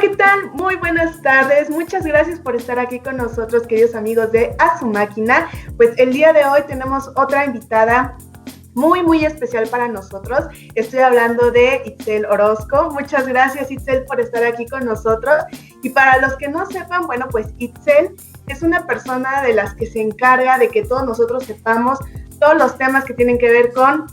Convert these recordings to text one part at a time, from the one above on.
¿qué tal? Muy buenas tardes. Muchas gracias por estar aquí con nosotros, queridos amigos de A Su Máquina. Pues el día de hoy tenemos otra invitada muy especial para nosotros. Estoy hablando de Itzel Orozco. Muchas gracias, Itzel, por estar aquí con nosotros. Y para los que no sepan, bueno, pues Itzel es una persona de las que se encarga de que todos nosotros sepamos todos los temas que tienen que ver con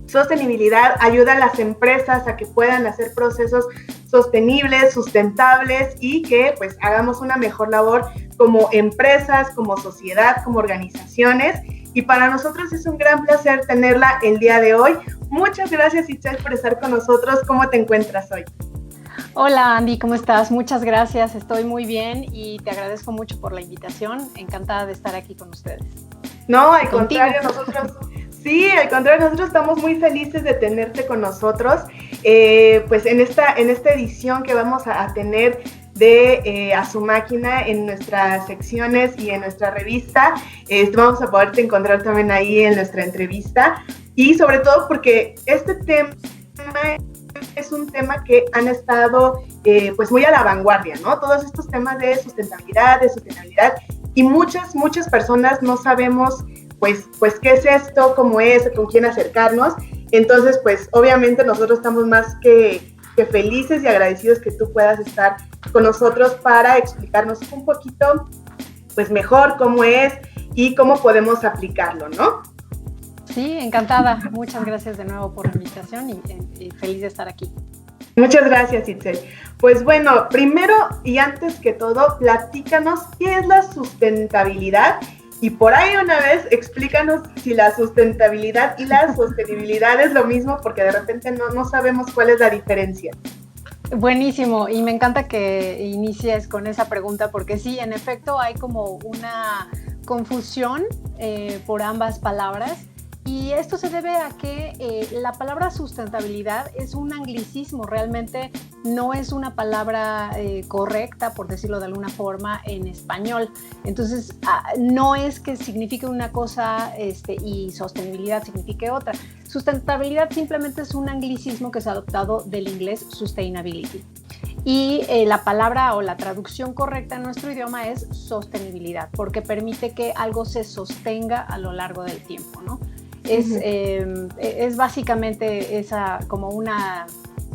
sostenibilidad, ayuda a las empresas a que puedan hacer procesos sostenibles, sustentables y que pues hagamos una mejor labor como empresas, como sociedad, como organizaciones. Y para nosotros es un gran placer tenerla el día de hoy. Muchas gracias, Itzel, por estar con nosotros. ¿Cómo te encuentras hoy? Hola, Andy, ¿cómo estás? Muchas gracias, estoy muy bien y te agradezco mucho por la invitación. Encantada de estar aquí con ustedes. No, al contrario, nosotros estamos muy felices de tenerte con nosotros. Pues en esta edición que vamos a tener de A Su Máquina en nuestras secciones y en nuestra revista, vamos a poderte encontrar también ahí en nuestra entrevista, y sobre todo porque este tema es un tema que han estado pues muy a la vanguardia, ¿no? Todos estos temas de sustentabilidad, y muchas personas no sabemos pues qué es esto, cómo es, con quién acercarnos. Entonces, pues obviamente nosotros estamos más que felices y agradecidos que tú puedas estar con nosotros para explicarnos un poquito pues mejor cómo es y cómo podemos aplicarlo, ¿no? Sí, encantada. Muchas gracias de nuevo por la invitación y feliz de estar aquí. Muchas gracias, Itzel. Pues bueno, primero y antes que todo, platícanos qué es la sustentabilidad. Y por ahí una vez explícanos si la sustentabilidad y la sostenibilidad es lo mismo, porque de repente no sabemos cuál es la diferencia. Buenísimo, y me encanta que inicies con esa pregunta, porque sí, en efecto hay como una confusión por ambas palabras. Y esto se debe a que la palabra sustentabilidad es un anglicismo, realmente no es una palabra correcta, por decirlo de alguna forma, en español. Entonces, no es que signifique una cosa y sostenibilidad signifique otra. Sustentabilidad simplemente es un anglicismo que se ha adoptado del inglés sustainability. Y la palabra o la traducción correcta en nuestro idioma es sostenibilidad, porque permite que algo se sostenga a lo largo del tiempo, ¿no? Es básicamente esa como una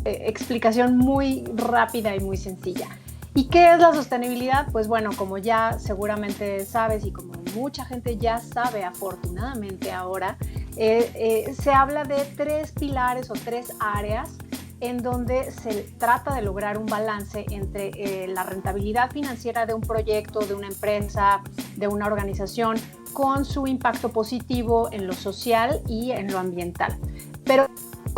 explicación muy rápida y muy sencilla. ¿Y qué es la sostenibilidad? Pues bueno, como ya seguramente sabes y como mucha gente ya sabe afortunadamente ahora, se habla de 3 pilares o 3 áreas en donde se trata de lograr un balance entre la rentabilidad financiera de un proyecto, de una empresa, de una organización, con su impacto positivo en lo social y en lo ambiental. Pero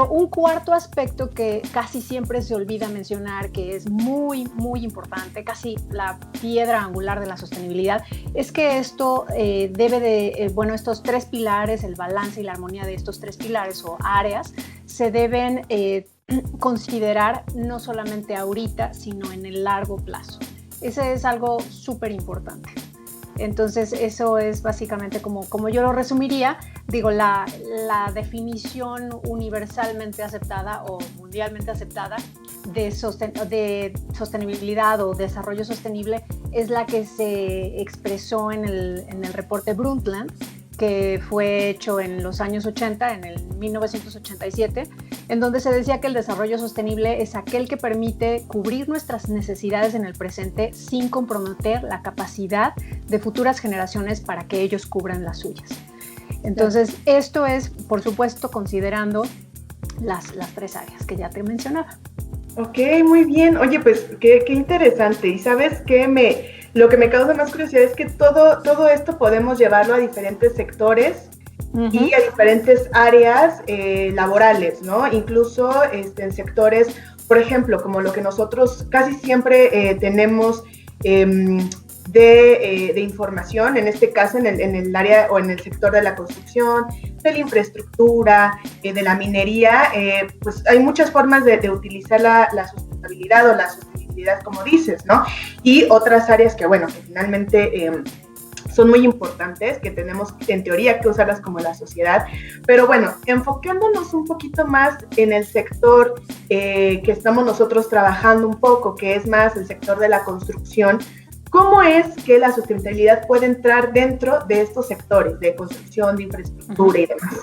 un cuarto aspecto que casi siempre se olvida mencionar, que es muy importante, casi la piedra angular de la sostenibilidad, es que esto estos 3 pilares, el balance y la armonía de estos 3 pilares o áreas, se deben considerar no solamente ahorita, sino en el largo plazo. Ese es algo súper importante. Entonces, eso es básicamente como yo lo resumiría. Digo, la definición universalmente aceptada o mundialmente aceptada de sostenibilidad o desarrollo sostenible es la que se expresó en el reporte Brundtland, que fue hecho en los años 80, en el 1987, en donde se decía que el desarrollo sostenible es aquel que permite cubrir nuestras necesidades en el presente sin comprometer la capacidad de futuras generaciones para que ellos cubran las suyas. Entonces, esto es, por supuesto, considerando las 3 áreas que ya te mencionaba. Ok, muy bien. Oye, pues qué interesante. Y sabes qué, lo que me causa más curiosidad es que todo esto podemos llevarlo a diferentes sectores y a diferentes áreas laborales, ¿no? Incluso en sectores, por ejemplo, como lo que nosotros casi siempre tenemos de información, en este caso en el área o en el sector de la construcción, de la infraestructura, de la minería, pues hay muchas formas de utilizar la sustentabilidad o la sostenibilidad, como dices, ¿no? Y otras áreas que, bueno, que finalmente son muy importantes, que tenemos en teoría que usarlas como la sociedad, pero bueno, enfocándonos un poquito más en el sector que estamos nosotros trabajando un poco, que es más el sector de la construcción, ¿cómo es que la sustentabilidad puede entrar dentro de estos sectores de construcción, de infraestructura y demás?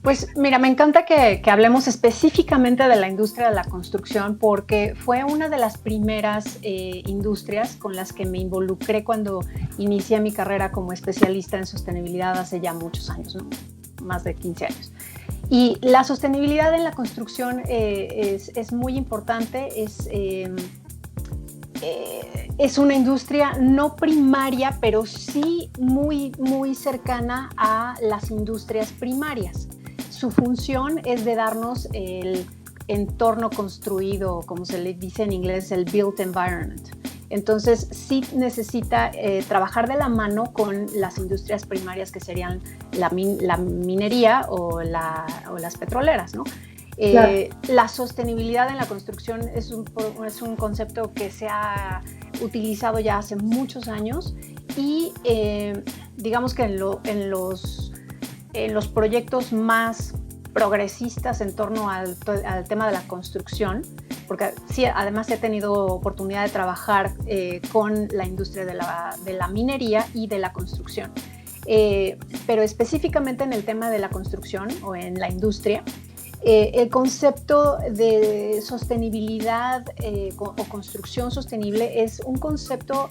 Pues mira, me encanta que hablemos específicamente de la industria de la construcción porque fue una de las primeras industrias con las que me involucré cuando inicié mi carrera como especialista en sostenibilidad hace ya muchos años, ¿no? Más de 15 años. Y la sostenibilidad en la construcción es muy importante, es una industria no primaria, pero sí muy, muy cercana a las industrias primarias. Su función es de darnos el entorno construido, como se le dice en inglés, el built environment. Entonces, sí necesita trabajar de la mano con las industrias primarias que serían la minería o las petroleras, ¿no? Claro. La sostenibilidad en la construcción es un concepto que se ha utilizado ya hace muchos años y digamos que en los proyectos más progresistas en torno al tema de la construcción, porque sí, además he tenido oportunidad de trabajar con la industria de la minería y de la construcción. Pero específicamente en el tema de la construcción o en la industria, el concepto de sostenibilidad o construcción sostenible es un concepto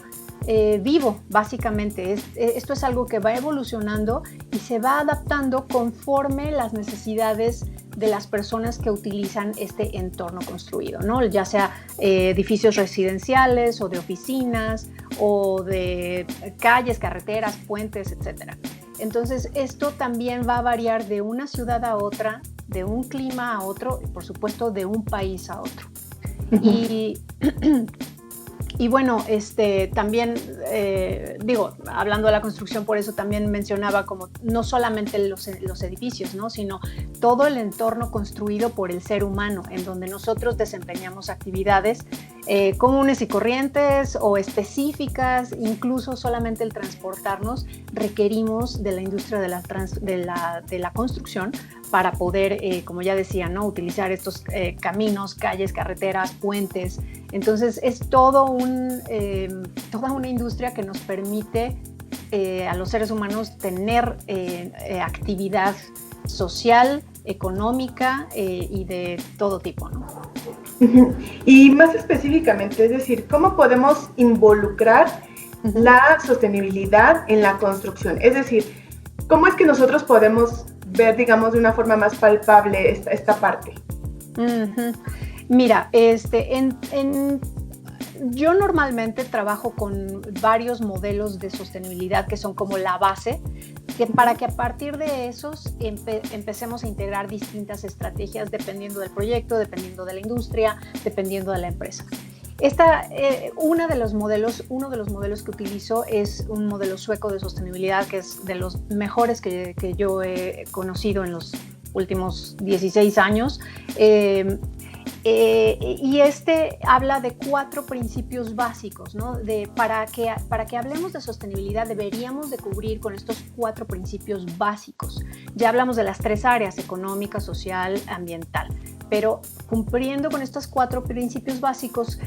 vivo, básicamente. Esto es algo que va evolucionando y se va adaptando conforme las necesidades de las personas que utilizan este entorno construido, ¿no? Ya sea edificios residenciales o de oficinas o de calles, carreteras, puentes, etc. Entonces, esto también va a variar de una ciudad a otra, de un clima a otro y, por supuesto, de un país a otro. Uh-huh. Y bueno, también, hablando de la construcción, por eso también mencionaba como no solamente los edificios, ¿no? Sino todo el entorno construido por el ser humano, en donde nosotros desempeñamos actividades comunes y corrientes o específicas, incluso solamente el transportarnos, requerimos de la industria de la construcción para poder, como ya decía, ¿no? Utilizar estos caminos, calles, carreteras, puentes. Entonces es toda una industria que nos permite a los seres humanos tener actividad social, económica y de todo tipo, ¿no? Y más específicamente, es decir, ¿cómo podemos involucrar la sostenibilidad en la construcción? Es decir, ¿cómo es que nosotros podemos ver, digamos, de una forma más palpable esta parte? Mira, yo normalmente trabajo con varios modelos de sostenibilidad que son como la base, para que a partir de esos empecemos a integrar distintas estrategias dependiendo del proyecto, dependiendo de la industria, dependiendo de la empresa. Uno de los modelos que utilizo es un modelo sueco de sostenibilidad que es de los mejores que yo he conocido en los últimos 16 años. Y habla de 4 principios básicos, ¿no? Para que hablemos de sostenibilidad deberíamos de cubrir con estos 4 principios básicos. Ya hablamos de las 3 áreas, económica, social, ambiental, pero cumpliendo con estos 4 principios básicos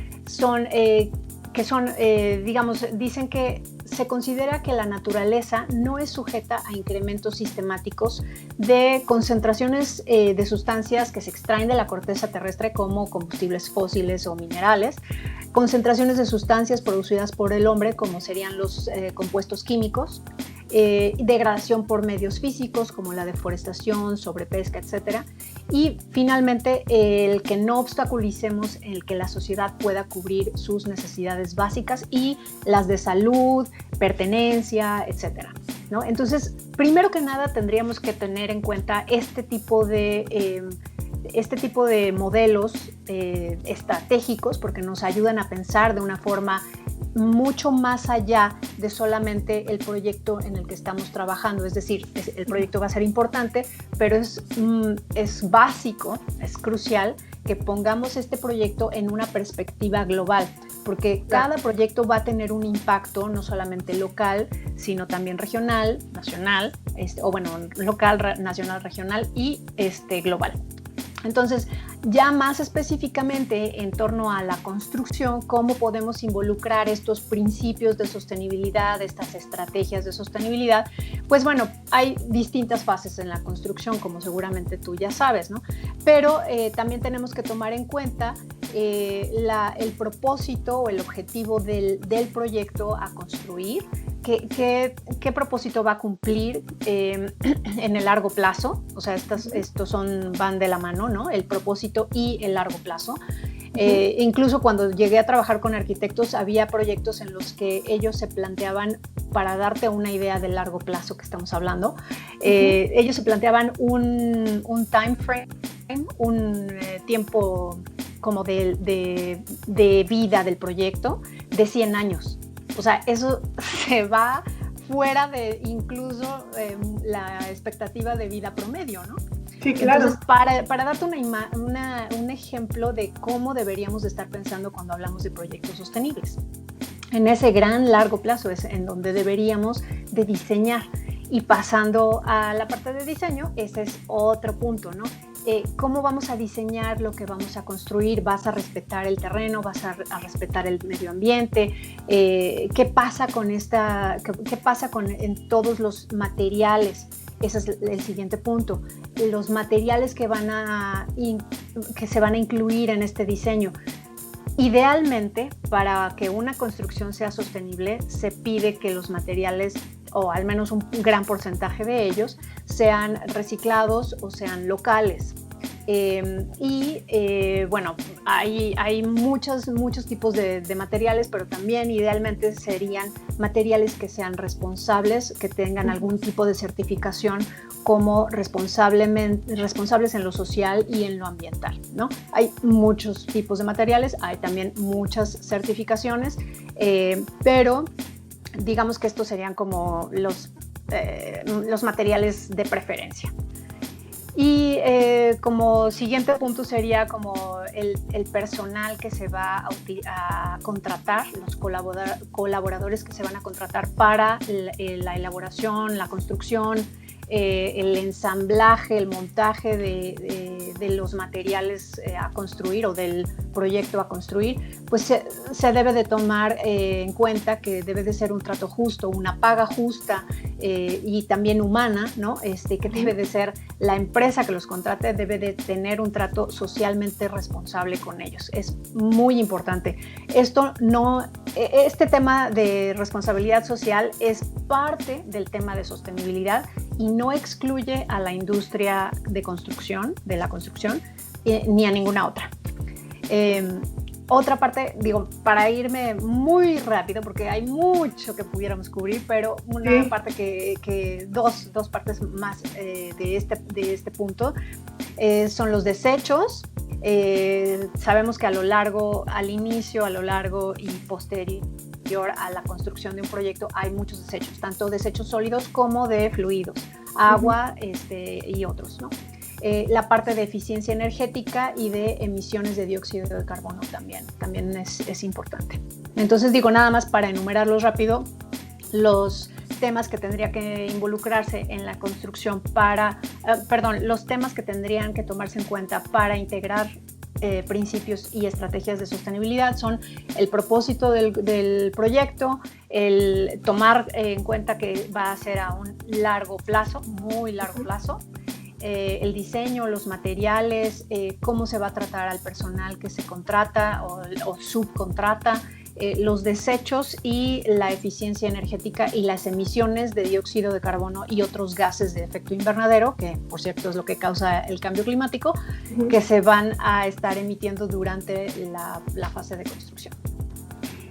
dicen que se considera que la naturaleza no es sujeta a incrementos sistemáticos de concentraciones de sustancias que se extraen de la corteza terrestre como combustibles fósiles o minerales, concentraciones de sustancias producidas por el hombre como serían los compuestos químicos, degradación por medios físicos como la deforestación, sobrepesca, etc. Y finalmente el que no obstaculicemos el que la sociedad pueda cubrir sus necesidades básicas y las de salud, pertenencia, etc., ¿no? Entonces, primero que nada tendríamos que tener en cuenta este tipo de modelos estratégicos porque nos ayudan a pensar de una forma mucho más allá de solamente el proyecto en el que estamos trabajando. Es decir, el proyecto va a ser importante, pero es básico, es crucial que pongamos este proyecto en una perspectiva global, porque cada proyecto va a tener un impacto no solamente local, sino también regional, nacional, local, nacional, regional y global. Entonces, ya más específicamente en torno a la construcción, cómo podemos involucrar estos principios de sostenibilidad, estas estrategias de sostenibilidad, pues bueno, hay distintas fases en la construcción, como seguramente tú ya sabes, ¿no? Pero también tenemos que tomar en cuenta el propósito o el objetivo del proyecto a construir. ¿Qué propósito va a cumplir en el largo plazo? O sea, estos van de la mano, ¿no? El propósito y el largo plazo. Incluso cuando llegué a trabajar con arquitectos, había proyectos en los que ellos se planteaban, para darte una idea del largo plazo que estamos hablando, ellos se planteaban un time frame, un tiempo como de vida del proyecto de 100 años. O sea, eso se va fuera de incluso la expectativa de vida promedio, ¿no? Sí, claro. Entonces, para darte un ejemplo de cómo deberíamos de estar pensando cuando hablamos de proyectos sostenibles. En ese gran largo plazo es en donde deberíamos de diseñar. Y pasando a la parte de diseño, ese es otro punto, ¿no? ¿Cómo vamos a diseñar lo que vamos a construir? ¿Vas a respetar el terreno? ¿Vas a respetar el medio ambiente? ¿Qué pasa en todos los materiales? Ese es el siguiente punto. Los materiales que se van a incluir en este diseño. Idealmente, para que una construcción sea sostenible, se pide que los materiales, o al menos un gran porcentaje de ellos, sean reciclados o sean locales. Bueno, hay muchos tipos de materiales, pero también idealmente serían materiales que sean responsables, que tengan algún tipo de certificación como responsables en lo social y en lo ambiental, ¿no? Hay muchos tipos de materiales, hay también muchas certificaciones, pero digamos que estos serían como los materiales de preferencia. Y como siguiente punto sería como el personal que se va a contratar, los colaboradores que se van a contratar para la elaboración, la construcción, el ensamblaje, el montaje de los materiales a construir o del proyecto a construir, pues se debe de tomar en cuenta que debe de ser un trato justo, una paga justa y también humana, ¿no? Que debe de ser la empresa que los contrate, debe de tener un trato socialmente responsable con ellos. Es muy importante. Este tema de responsabilidad social es parte del tema de sostenibilidad y no excluye a la industria de la construcción, ni a ninguna otra. Otra parte, para irme muy rápido, porque hay mucho que pudiéramos cubrir, pero una parte dos partes más de este punto son los desechos. Sabemos que al inicio, a lo largo y posterior a la construcción de un proyecto hay muchos desechos, tanto desechos sólidos como de fluidos, agua y otros, ¿no? La parte de eficiencia energética y de emisiones de dióxido de carbono también es importante. Entonces nada más para enumerarlos rápido, los temas que tendría que involucrarse en la construcción los temas que tendrían que tomarse en cuenta para integrar principios y estrategias de sostenibilidad son el propósito del proyecto, el tomar en cuenta que va a ser a un largo plazo, muy largo plazo, el diseño, los materiales, cómo se va a tratar al personal que se contrata o subcontrata, los desechos y la eficiencia energética y las emisiones de dióxido de carbono y otros gases de efecto invernadero, que por cierto es lo que causa el cambio climático, que se van a estar emitiendo durante la fase de construcción.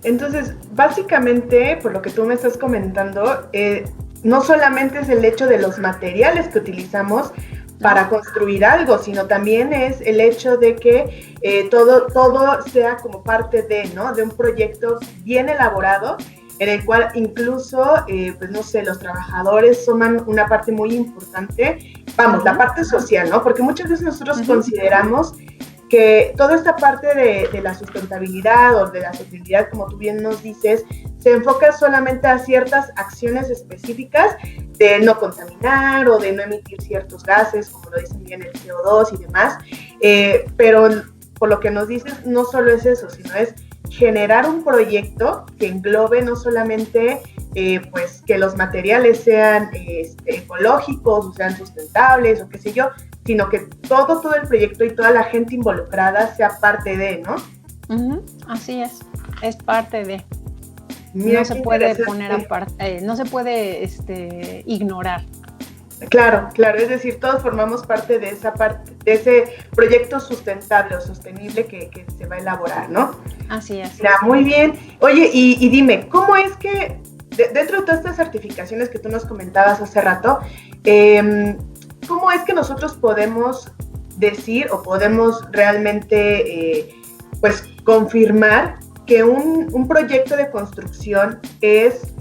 Entonces, básicamente, por lo que tú me estás comentando, no solamente es el hecho de los materiales que utilizamos para construir algo, sino también es el hecho de que todo sea como parte de un proyecto bien elaborado, en el cual incluso, los trabajadores toman una parte muy importante, la parte social, ¿no? Porque muchas veces nosotros consideramos que toda esta parte de la sustentabilidad o de la sostenibilidad, como tú bien nos dices, se enfoca solamente a ciertas acciones específicas de no contaminar o de no emitir ciertos gases, como lo dicen bien el CO2 y demás, pero por lo que nos dices, no solo es eso, sino es generar un proyecto que englobe no solamente pues que los materiales sean ecológicos o sean sustentables o qué sé yo, sino que todo el proyecto y toda la gente involucrada sea parte de, ¿no? Así es parte de. Mira, no se puede poner aparte, no se puede ignorar. Claro, es decir, todos formamos parte de esa parte, de ese proyecto sustentable o sostenible que se va a elaborar, ¿no? Así es. Mira, muy bien. Oye, y dime, ¿cómo es que dentro de todas estas certificaciones que tú nos comentabas hace rato, cómo es que nosotros podemos decir o podemos realmente pues confirmar que un proyecto de construcción es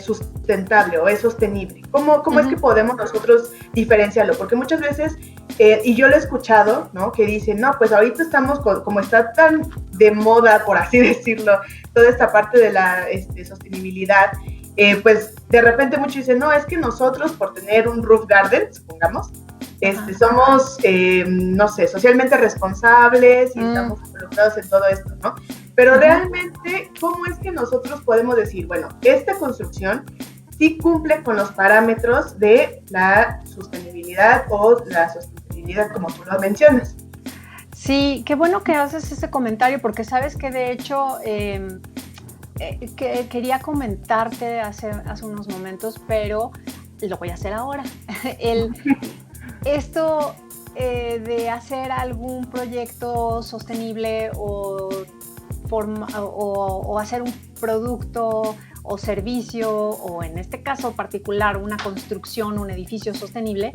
sustentable o es sostenible? ¿Cómo es que podemos nosotros diferenciarlo? Porque muchas veces, y yo lo he escuchado, ¿no? Que dicen, no, pues ahorita estamos, como está tan de moda, por así decirlo, toda esta parte de la sostenibilidad, pues de repente muchos dicen, no, es que nosotros por tener un roof garden, supongamos, somos, no sé, socialmente responsables y estamos involucrados en todo esto, ¿no? Pero realmente, ¿cómo es que nosotros podemos decir, bueno, esta construcción sí cumple con los parámetros de la sostenibilidad o la sostenibilidad como tú lo mencionas? Sí, qué bueno que haces ese comentario, porque sabes que de hecho que quería comentarte hace unos momentos, pero lo voy a hacer ahora. Esto de hacer algún proyecto sostenible o hacer un producto o servicio, o en este caso particular una construcción, un edificio sostenible,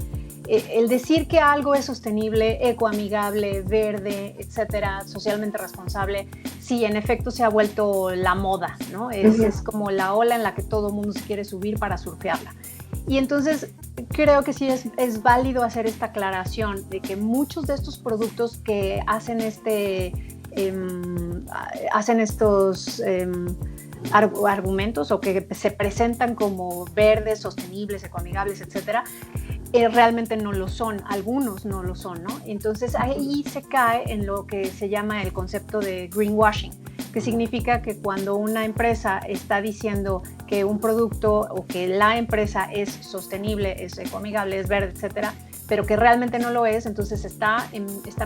el decir que algo es sostenible, ecoamigable, verde, etcétera, socialmente responsable, sí, en efecto se ha vuelto la moda, ¿no? Es como la ola en la que todo el mundo se quiere subir para surfearla. Y entonces creo que sí es válido hacer esta aclaración de que muchos de estos productos que hacen estos argumentos o que se presentan como verdes, sostenibles, ecoamigables, etcétera, realmente no lo son, algunos no lo son, ¿no? Entonces ahí se cae en lo que se llama el concepto de greenwashing, que significa que cuando una empresa está diciendo que un producto o que la empresa es sostenible, es ecoamigable, es verde, etcétera, pero que realmente no lo es, entonces está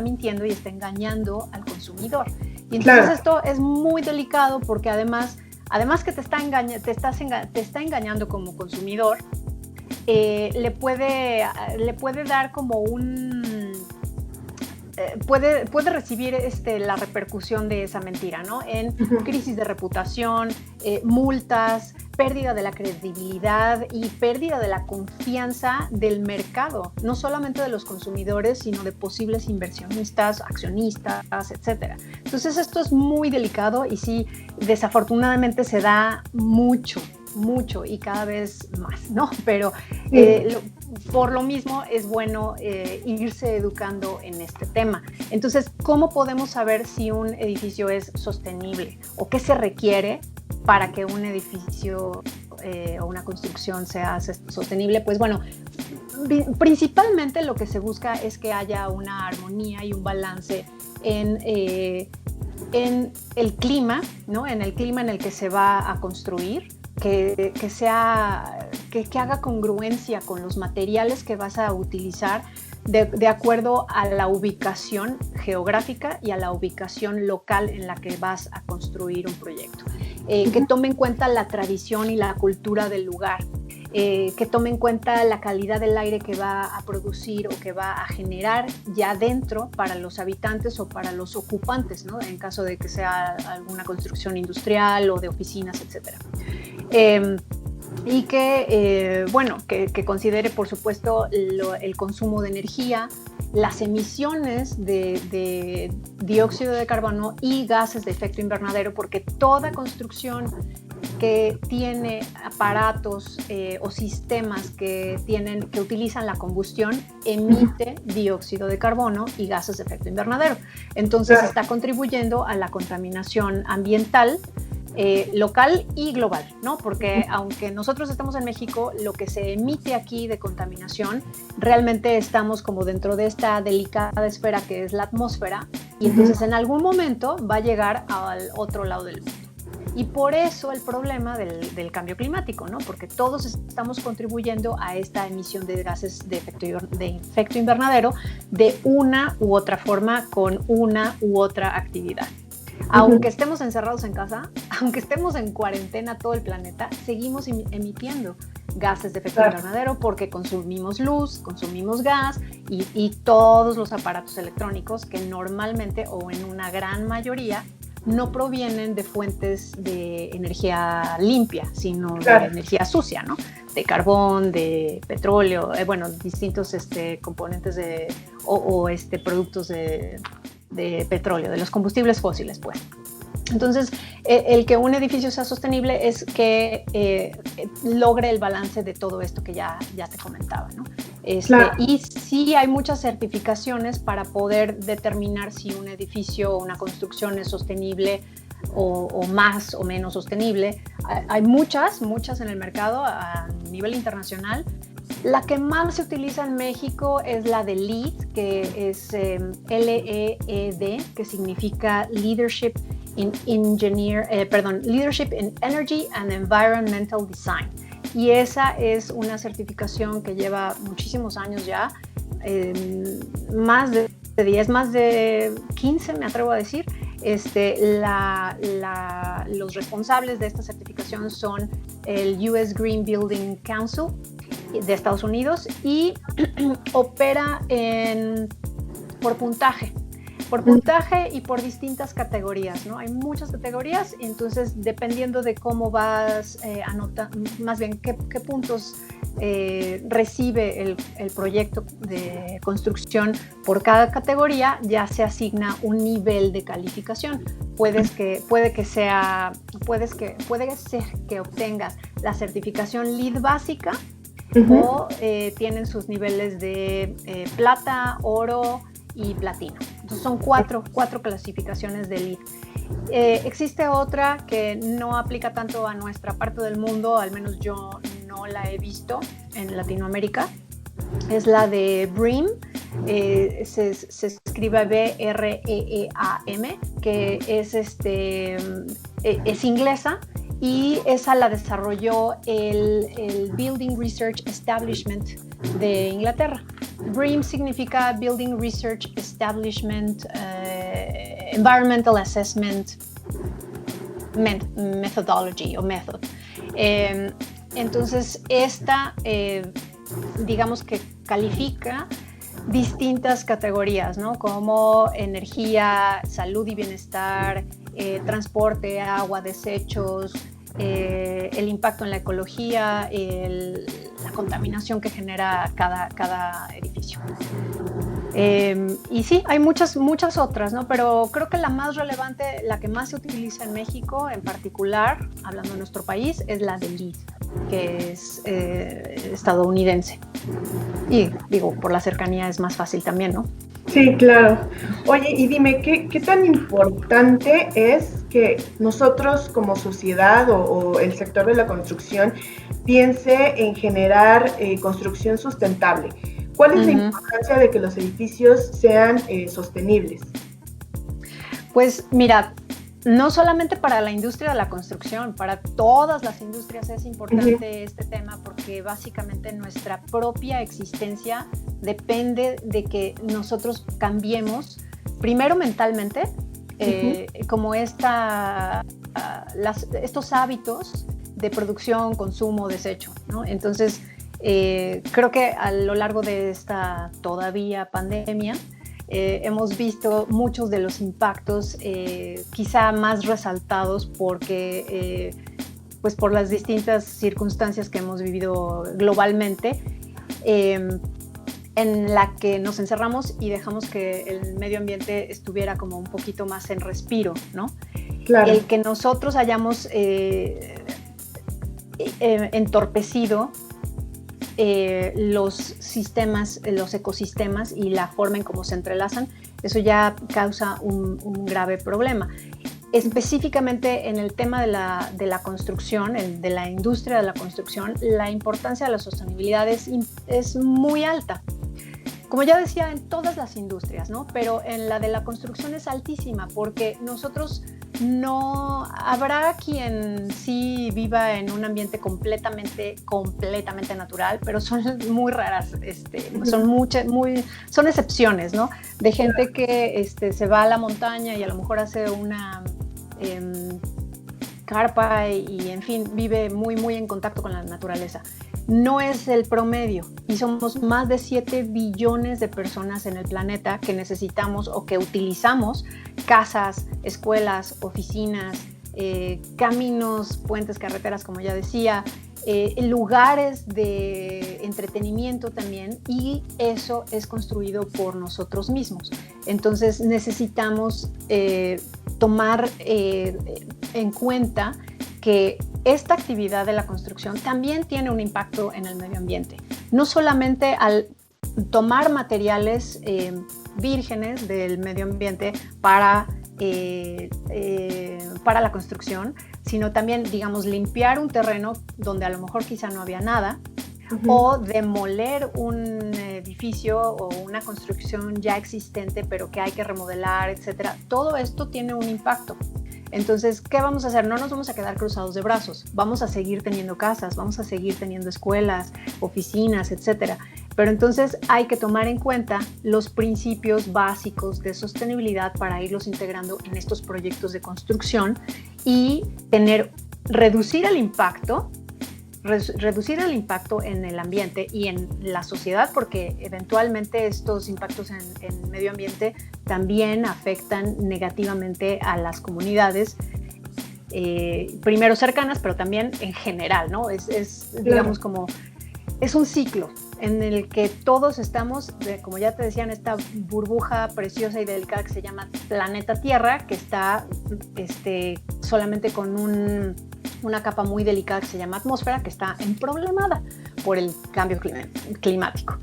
mintiendo y está engañando al consumidor. Y entonces esto es muy delicado porque además que te está engañando como consumidor, le puede dar como puede recibir la repercusión de esa mentira, ¿no? En crisis de reputación, multas, pérdida de la credibilidad y pérdida de la confianza del mercado, no solamente de los consumidores, sino de posibles inversionistas, accionistas, etcétera. Entonces esto es muy delicado y sí, desafortunadamente se da mucho y cada vez más, ¿no? Pero por lo mismo es bueno irse educando en este tema. Entonces, ¿cómo podemos saber si un edificio es sostenible o qué se requiere para que un edificio o una construcción sea sostenible? Pues bueno, principalmente lo que se busca es que haya una armonía y un balance en el clima, ¿no? En el clima en el que se va a construir, que haga congruencia con los materiales que vas a utilizar de acuerdo a la ubicación geográfica y a la ubicación local en la que vas a construir un proyecto. Que tome en cuenta la tradición y la cultura del lugar, que tome en cuenta la calidad del aire que va a producir o que va a generar ya dentro para los habitantes o para los ocupantes, ¿no? En caso de que sea alguna construcción industrial o de oficinas, etcétera. Y que considere, por supuesto, el consumo de energía, las emisiones de dióxido de carbono y gases de efecto invernadero, porque toda construcción que tiene aparatos o sistemas que utilizan la combustión emite dióxido de carbono y gases de efecto invernadero. Entonces está contribuyendo a la contaminación ambiental local y global, ¿no? Porque aunque nosotros estamos en México, lo que se emite aquí de contaminación, realmente estamos como dentro de esta delicada esfera que es la atmósfera, y entonces en algún momento va a llegar al otro lado del mundo. Y por eso el problema del cambio climático, ¿no? Porque todos estamos contribuyendo a esta emisión de gases de efecto invernadero de una u otra forma, con una u otra actividad. Aunque estemos encerrados en casa, aunque estemos en cuarentena todo el planeta, seguimos emitiendo gases de efecto invernadero porque consumimos luz, consumimos gas y todos los aparatos electrónicos que normalmente o en una gran mayoría no provienen de fuentes de energía limpia, sino de energía sucia, ¿no? De carbón, de petróleo, distintos componentes o productos de petróleo, de los combustibles fósiles, pues. Entonces, el que un edificio sea sostenible es que logre el balance de todo esto que ya te comentaba, ¿no? Y sí hay muchas certificaciones para poder determinar si un edificio o una construcción es sostenible o más o menos sostenible. Hay muchas en el mercado a nivel internacional. La que más se utiliza en México es la de LEED, que es LEED, que significa Leadership in Leadership in Energy and Environmental Design. Y esa es una certificación que lleva muchísimos años ya, más de 10, más de 15 me atrevo a decir. Los responsables de esta certificación son el US Green Building Council de Estados Unidos y opera por puntaje y por distintas categorías, ¿no? Hay muchas categorías, entonces dependiendo de cómo vas más bien qué puntos recibe el proyecto de construcción por cada categoría, ya se asigna un nivel de calificación. Puede ser que obtengas la certificación LEED básica, o tienen sus niveles de plata, oro y platino. Entonces son cuatro clasificaciones de LEED. Existe otra que no aplica tanto a nuestra parte del mundo, al menos yo no la he visto en Latinoamérica. Es la de BREEAM, se escribe BREEAM, que es inglesa, y esa la desarrolló el Building Research Establishment de Inglaterra. BREEAM significa Building Research Establishment Environmental Assessment Methodology o Method. Entonces, esta, digamos que califica distintas categorías, ¿no? Como energía, salud y bienestar, transporte, agua, desechos, el impacto en la ecología, la contaminación que genera cada edificio. Y sí, hay muchas otras, ¿no? Pero creo que la más relevante, la que más se utiliza en México en particular, hablando de nuestro país, es la de LEED, que es estadounidense. Y digo, por la cercanía es más fácil también, ¿no? Sí, claro. Oye, y dime, ¿qué tan importante es que nosotros como sociedad o el sector de la construcción piense en generar construcción sustentable? ¿Cuál es la importancia de que los edificios sean sostenibles? Pues mira, no solamente para la industria de la construcción, para todas las industrias es importante este tema, porque básicamente nuestra propia existencia depende de que nosotros cambiemos, primero mentalmente, como estos hábitos de producción, consumo, desecho, ¿no? Entonces, creo que a lo largo de esta todavía pandemia, hemos visto muchos de los impactos quizá más resaltados porque pues por las distintas circunstancias que hemos vivido globalmente, en la que nos encerramos y dejamos que el medio ambiente estuviera como un poquito más en respiro, ¿no? Claro. El que nosotros hayamos entorpecido los sistemas, los ecosistemas y la forma en cómo se entrelazan, eso ya causa un grave problema. Específicamente en el tema de la construcción, de la industria de la construcción, la importancia de la sostenibilidad es muy alta. Como ya decía, en todas las industrias, ¿no? Pero en la de la construcción es altísima, porque nosotros no habrá quien sí viva en un ambiente completamente natural, pero son muy raras, son excepciones, ¿no? De gente que se va a la montaña y a lo mejor hace una carpa y en fin, vive muy en contacto con la naturaleza. No es el promedio y somos más de 7 billones de personas en el planeta que necesitamos o que utilizamos casas, escuelas, oficinas, caminos, puentes, carreteras, como ya decía, lugares de entretenimiento también, y eso es construido por nosotros mismos. Entonces necesitamos tomar en cuenta que esta actividad de la construcción también tiene un impacto en el medio ambiente. No solamente al tomar materiales vírgenes del medio ambiente para la construcción, sino también, digamos, limpiar un terreno donde a lo mejor quizá no había nada, o demoler un edificio o una construcción ya existente, pero que hay que remodelar, etcétera. Todo esto tiene un impacto. Entonces, ¿qué vamos a hacer? No nos vamos a quedar cruzados de brazos. Vamos a seguir teniendo casas, vamos a seguir teniendo escuelas, oficinas, etcétera. Pero entonces hay que tomar en cuenta los principios básicos de sostenibilidad para irlos integrando en estos proyectos de construcción y reducir el impacto en el ambiente y en la sociedad, porque eventualmente estos impactos en medio ambiente también afectan negativamente a las comunidades, primero cercanas, pero también en general, ¿no? Digamos, como es un ciclo en el que todos estamos, como ya te decía, en esta burbuja preciosa y delicada que se llama planeta Tierra, que está solamente con una capa muy delicada que se llama atmósfera, que está emproblemada por el cambio climático.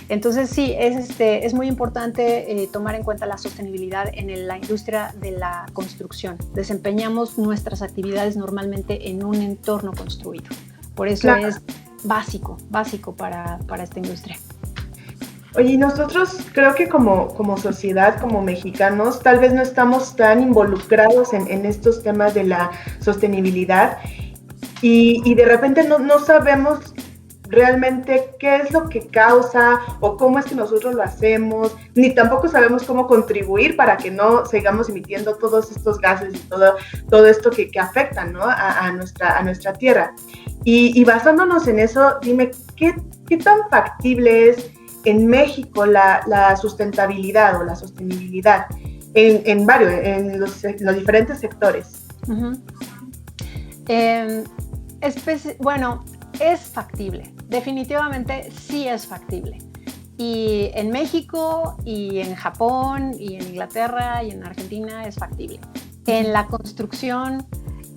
Entonces sí, es muy importante tomar en cuenta la sostenibilidad en la industria de la construcción. Desempeñamos nuestras actividades normalmente en un entorno construido. Por eso claro. Es básico para esta industria. Oye, y nosotros creo que como sociedad, como mexicanos, tal vez no estamos tan involucrados en estos temas de la sostenibilidad y de repente no sabemos realmente qué es lo que causa o cómo es que nosotros lo hacemos, ni tampoco sabemos cómo contribuir para que no sigamos emitiendo todos estos gases y todo esto que afectan, ¿no? a nuestra tierra. Y basándonos en eso, dime, ¿qué tan factible es en México la sustentabilidad o la sostenibilidad en los diferentes sectores? Uh-huh. Bueno, es factible, definitivamente sí es factible. Y en México, y en Japón, y en Inglaterra, y en Argentina es factible. En la construcción,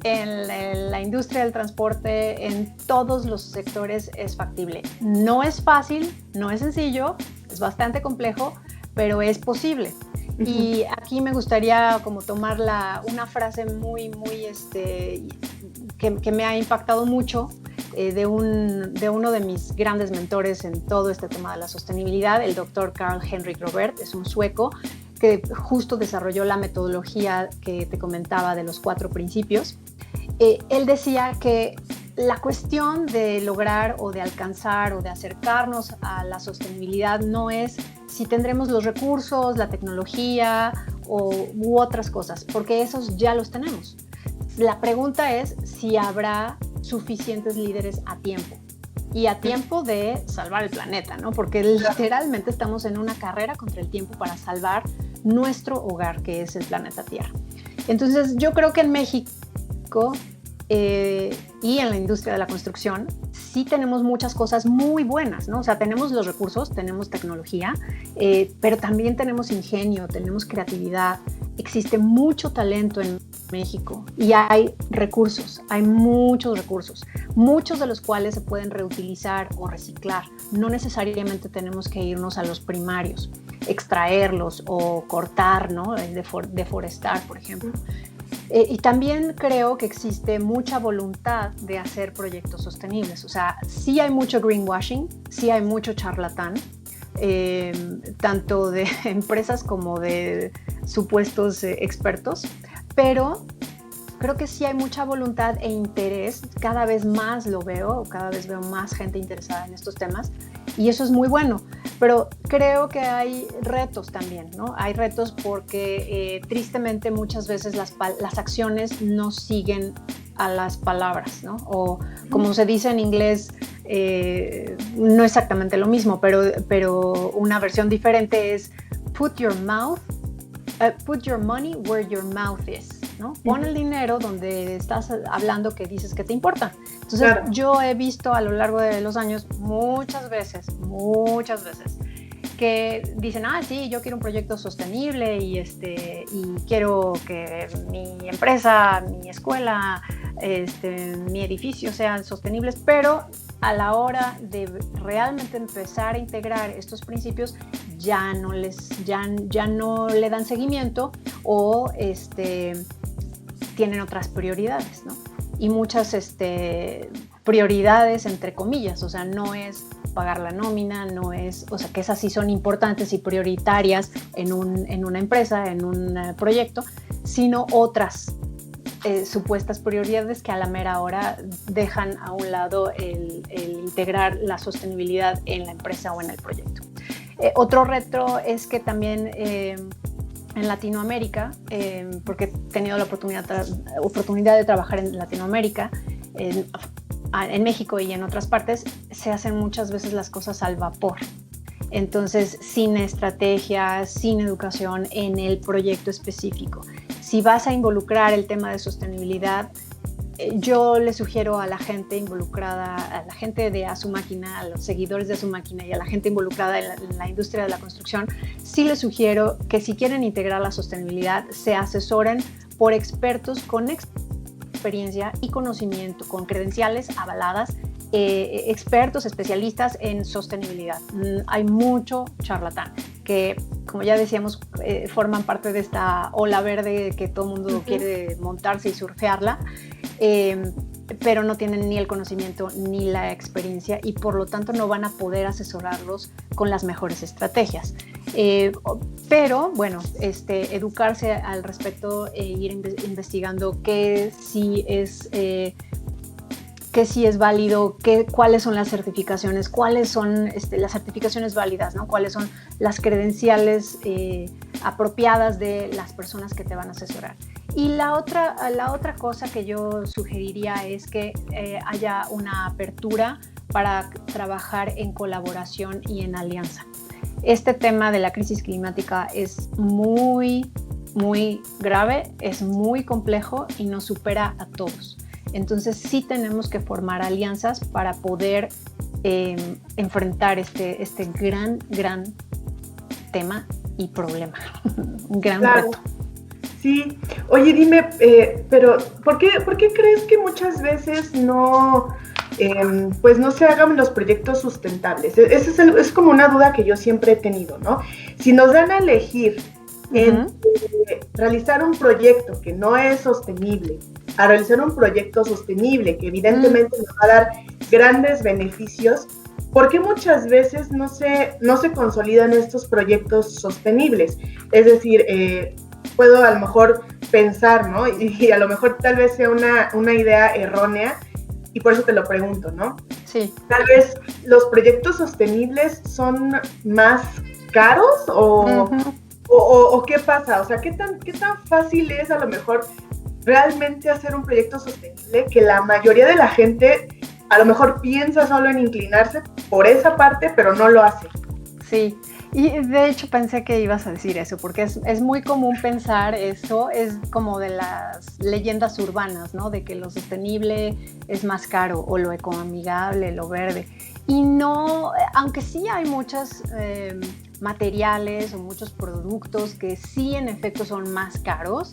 en la industria del transporte, en todos los sectores es factible. No es fácil, no es sencillo, es bastante complejo, pero es posible. Uh-huh. Y aquí me gustaría como tomar una frase muy que me ha impactado mucho de uno de mis grandes mentores en todo este tema de la sostenibilidad, el doctor Carl-Henrik Robert, es un sueco que justo desarrolló la metodología que te comentaba de los 4 principios. Él decía que la cuestión de lograr o de alcanzar o de acercarnos a la sostenibilidad no es si tendremos los recursos, la tecnología u otras cosas, porque esos ya los tenemos. La pregunta es si habrá suficientes líderes a tiempo. Y a tiempo de salvar el planeta, ¿no? Porque literalmente estamos en una carrera contra el tiempo para salvar nuestro hogar, que es el planeta Tierra. Entonces, yo creo que en México y en la industria de la construcción sí tenemos muchas cosas muy buenas, ¿no? O sea, tenemos los recursos, tenemos tecnología, pero también tenemos ingenio, tenemos creatividad, existe mucho talento en México y hay recursos, hay muchos recursos, muchos de los cuales se pueden reutilizar o reciclar. No necesariamente tenemos que irnos a los primarios, extraerlos o cortar, ¿no? Deforestar, por ejemplo. Y también creo que existe mucha voluntad de hacer proyectos sostenibles. O sea, sí hay mucho greenwashing, sí hay mucho charlatán, tanto de empresas como de supuestos expertos, pero creo que sí hay mucha voluntad e interés, cada vez más lo veo, cada vez veo más gente interesada en estos temas y eso es muy bueno, pero creo que hay retos también, ¿no? Hay retos porque tristemente muchas veces las acciones no siguen a las palabras, ¿no? O como se dice en inglés, no exactamente lo mismo, pero una versión diferente es put your money where your mouth is, ¿no? Pon el dinero donde estás hablando que dices que te importa. Entonces, claro, yo he visto a lo largo de los años muchas veces, que dicen, sí, yo quiero un proyecto sostenible y quiero que mi empresa, mi escuela, mi edificio sean sostenibles, pero a la hora de realmente empezar a integrar estos principios ya no le dan seguimiento o tienen otras prioridades, ¿no? Y muchas prioridades entre comillas, o sea, no es pagar la nómina, no es, o sea, que esas sí son importantes y prioritarias en una empresa, en un proyecto, sino otras supuestas prioridades que a la mera hora dejan a un lado el integrar la sostenibilidad en la empresa o en el proyecto. Otro reto es que también en Latinoamérica, porque he tenido la oportunidad de trabajar en Latinoamérica, en México y en otras partes, se hacen muchas veces las cosas al vapor. Entonces, sin estrategia, sin educación en el proyecto específico. Si vas a involucrar el tema de sostenibilidad, yo le sugiero a la gente involucrada, a la gente de A Su Máquina, a los seguidores de A Su Máquina y a la gente involucrada en la industria de la construcción, sí les sugiero que si quieren integrar la sostenibilidad, se asesoren por expertos con experiencia y conocimiento, con credenciales avaladas, expertos, especialistas en sostenibilidad. Hay mucho charlatán que, como ya decíamos, forman parte de esta ola verde que todo el mundo quiere montarse y surfearla, pero no tienen ni el conocimiento ni la experiencia y por lo tanto no van a poder asesorarlos con las mejores estrategias. Pero bueno, educarse al respecto e ir investigando qué sí es válido, cuáles son las certificaciones, cuáles son las certificaciones válidas, ¿no? Cuáles son las credenciales apropiadas de las personas que te van a asesorar. Y la otra cosa que yo sugeriría es que haya una apertura para trabajar en colaboración y en alianza. Este tema de la crisis climática es muy, muy grave, es muy complejo y nos supera a todos. Entonces sí tenemos que formar alianzas para poder enfrentar este gran tema y problema, un gran reto. Sí, oye, dime, pero ¿por qué crees que muchas veces pues no se hagan los proyectos sustentables? Es como una duda que yo siempre he tenido, ¿no? Si nos dan a elegir realizar un proyecto que no es sostenible, a realizar un proyecto sostenible que evidentemente nos va a dar grandes beneficios, ¿por qué muchas veces no se consolidan estos proyectos sostenibles? Es decir, puedo a lo mejor pensar, ¿no? Y a lo mejor tal vez sea una idea errónea, y por eso te lo pregunto, ¿no? Sí. Tal vez los proyectos sostenibles son más caros o ¿qué pasa? O sea, ¿qué tan fácil es a lo mejor realmente hacer un proyecto sostenible que la mayoría de la gente a lo mejor piensa solo en inclinarse por esa parte, pero no lo hace? Sí, y de hecho pensé que ibas a decir eso, porque es muy común pensar eso, es como de las leyendas urbanas, ¿no? De que lo sostenible es más caro, o lo ecoamigable, lo verde. Y no, aunque sí hay muchos materiales o muchos productos que sí en efecto son más caros,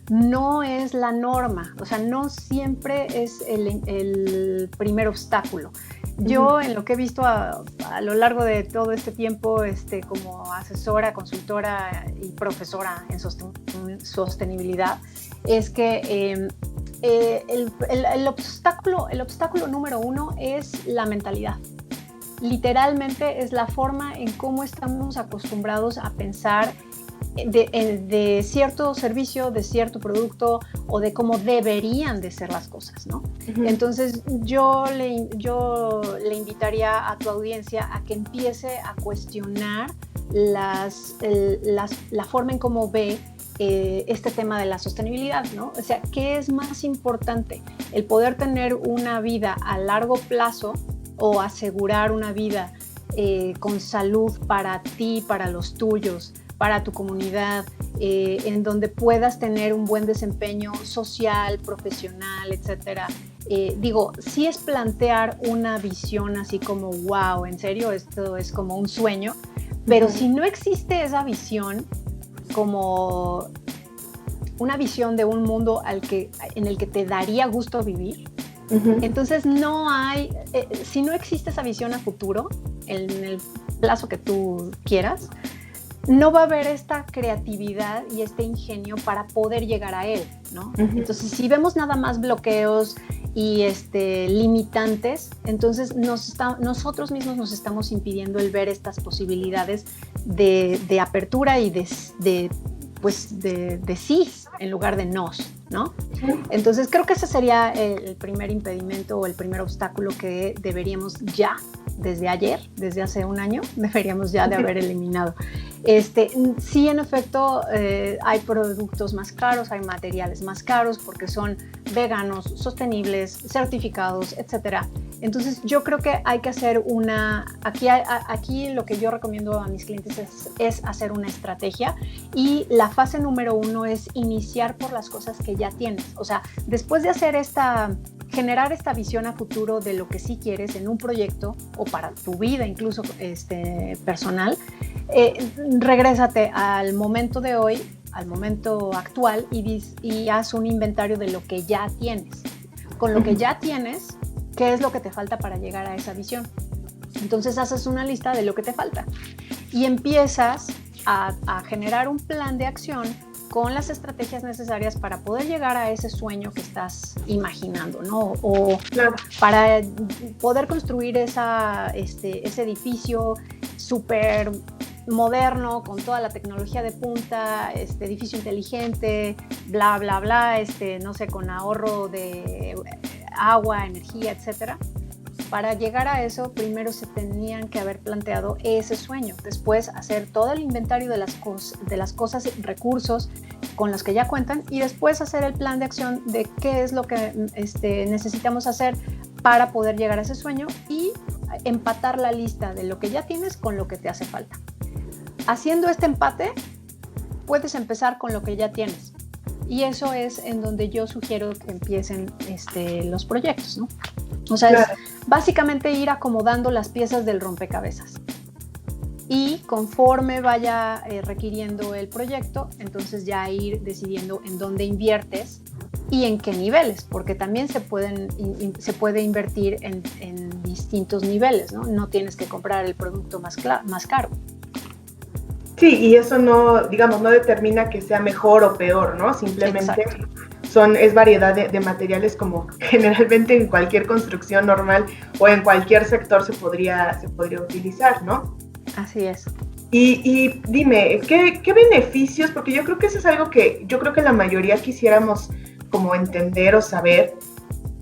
no es la norma, o sea, no siempre es el primer obstáculo. Yo, en lo que he visto a lo largo de todo este tiempo, como asesora, consultora y profesora en sostenibilidad, es que el obstáculo número uno es la mentalidad. Literalmente es la forma en cómo estamos acostumbrados a pensar de cierto servicio, de cierto producto o de cómo deberían de ser las cosas, ¿no? Entonces yo le invitaría a tu audiencia a que empiece a cuestionar la forma en cómo ve este tema de la sostenibilidad, ¿no? O sea, ¿qué es más importante? El poder tener una vida a largo plazo o asegurar una vida con salud para ti, para los tuyos, para tu comunidad, en donde puedas tener un buen desempeño social, profesional, etcétera. Sí es plantear una visión así como, wow, en serio, esto es como un sueño, pero si no existe esa visión como una visión de un mundo en el que te daría gusto vivir, entonces no hay, si no existe esa visión a futuro, en el plazo que tú quieras, no va a haber esta creatividad y este ingenio para poder llegar a él, ¿no? Entonces, si vemos nada más bloqueos y limitantes, entonces nosotros mismos nos estamos impidiendo el ver estas posibilidades de apertura y de sí en lugar de nos, ¿no? Entonces, creo que ese sería el primer impedimento o el primer obstáculo que deberíamos ya, desde ayer, desde hace un año, deberíamos ya de haber eliminado. Sí, en efecto, hay productos más caros, hay materiales más caros porque son veganos, sostenibles, certificados, etcétera. Entonces, yo creo que hay que hacer aquí lo que yo recomiendo a mis clientes es hacer una estrategia, y la fase número 1 es iniciar por las cosas que ya tienes. O sea, después de hacer generar esta visión a futuro de lo que sí quieres en un proyecto o para tu vida incluso personal, regrésate al momento de hoy, al momento actual, y haz un inventario de lo que ya tienes. Con lo que ya tienes, ¿qué es lo que te falta para llegar a esa visión? Entonces haces una lista de lo que te falta y empiezas a generar un plan de acción con las estrategias necesarias para poder llegar a ese sueño que estás imaginando, ¿no? O claro, para poder construir ese edificio súper moderno, con toda la tecnología de punta, edificio inteligente, bla, bla, bla, no sé, con ahorro de agua, energía, etcétera. Para llegar a eso, primero se tenían que haber planteado ese sueño, después hacer todo el inventario de las cosas, recursos con los que ya cuentan, y después hacer el plan de acción de qué es lo que necesitamos hacer para poder llegar a ese sueño, y empatar la lista de lo que ya tienes con lo que te hace falta. Haciendo este empate, puedes empezar con lo que ya tienes, y eso es en donde yo sugiero que empiecen los proyectos, ¿no? O sea, claro, es básicamente ir acomodando las piezas del rompecabezas. Y conforme vaya requiriendo el proyecto, entonces ya ir decidiendo en dónde inviertes y en qué niveles, porque también se puede invertir en distintos niveles, ¿no? No tienes que comprar el producto más caro. Sí, y eso no determina que sea mejor o peor, ¿no? Simplemente es variedad de materiales, como generalmente en cualquier construcción normal o en cualquier sector se podría utilizar, ¿no? Así es. Y dime, ¿qué beneficios? Porque yo creo que eso es algo que yo creo que la mayoría quisiéramos como entender o saber.